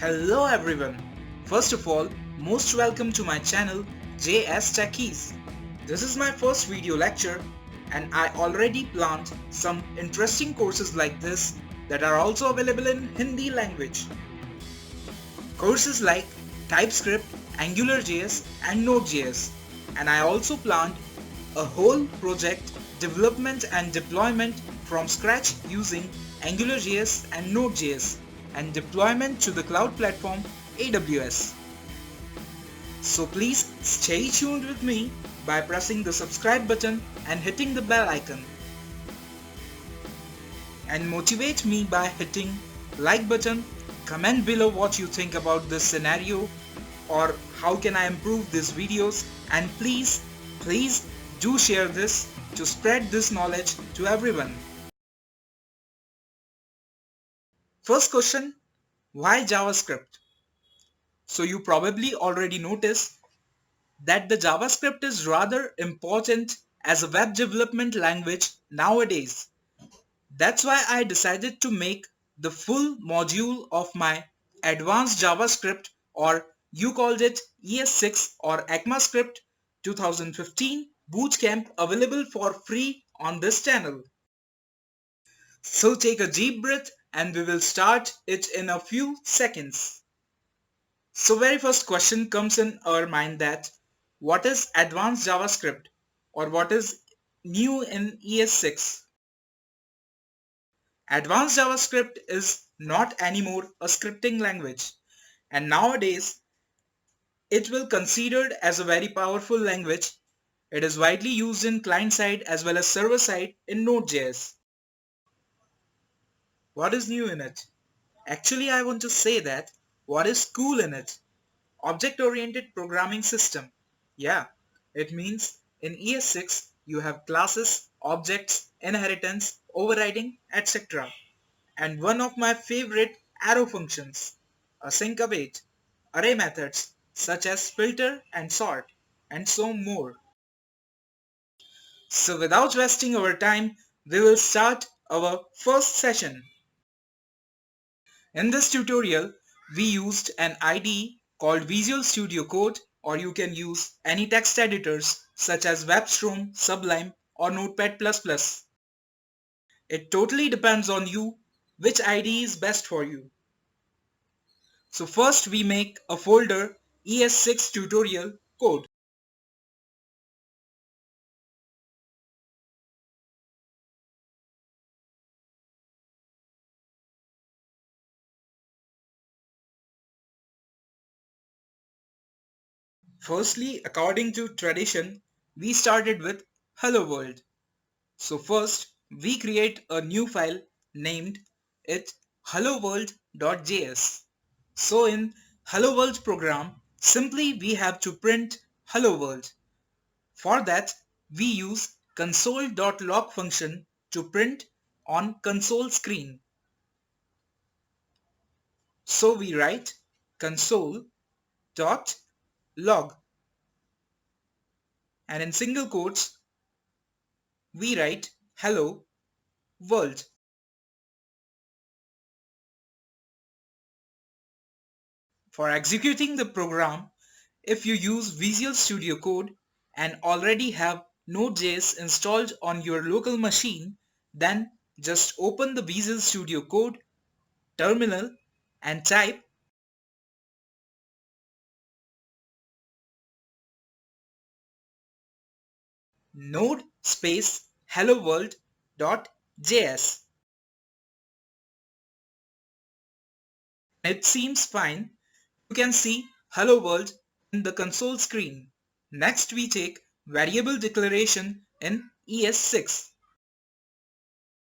Hello everyone. First of all, most welcome to my channel JS Techies. This is my first video lecture and I already planned some interesting courses like this that are also available in Hindi language. Courses like TypeScript, AngularJS and Node.js. And I also planned a whole project development and deployment from scratch using AngularJS and Node.js and deployment to the cloud platform AWS. So please stay tuned with me by pressing the subscribe button and hitting the bell icon. And motivate me by hitting like button, comment below what you think about this scenario or how can I improve these videos, and please do share this to spread this knowledge to everyone. First question, why JavaScript? So you probably already noticed that the JavaScript is rather important as a web development language nowadays. That's why I decided to make the full module of my advanced JavaScript, or you called it ES6 or ECMA Script 2015 bootcamp, available for free on this channel. So take a deep breath and we will start it in a few seconds. So very first question comes in our mind, that what is advanced JavaScript or what is new in ES6? Advanced JavaScript is not anymore a scripting language, and nowadays it will considered as a very powerful language. It is widely used in client side as well as server side in Node.js. What is new in it? Actually, I want to say that what is cool in it? Object-oriented programming system. Yeah, it means in ES6 you have classes, objects, inheritance, overriding, etc. And one of my favorite arrow functions, async await, array methods such as filter and sort, and so more. So without wasting our time, we will start our first session. In this tutorial, we used an IDE called Visual Studio Code, or you can use any text editors such as WebStorm, Sublime or Notepad++. It totally depends on you which IDE is best for you. So first we make a folder ES6 tutorial code. Firstly, according to tradition, we started with Hello World. So first we create a new file named it helloworld.js. So in Hello World program, simply we have to print Hello World. For that we use console.log function to print on console screen. So we write console.log and in single quotes we write hello world. For executing the program, if you use Visual Studio Code and already have Node.js installed on your local machine, then just open the Visual Studio Code terminal and type node space hello world.js. It seems fine. You can see hello world in the console screen. Next we take variable declaration in ES6.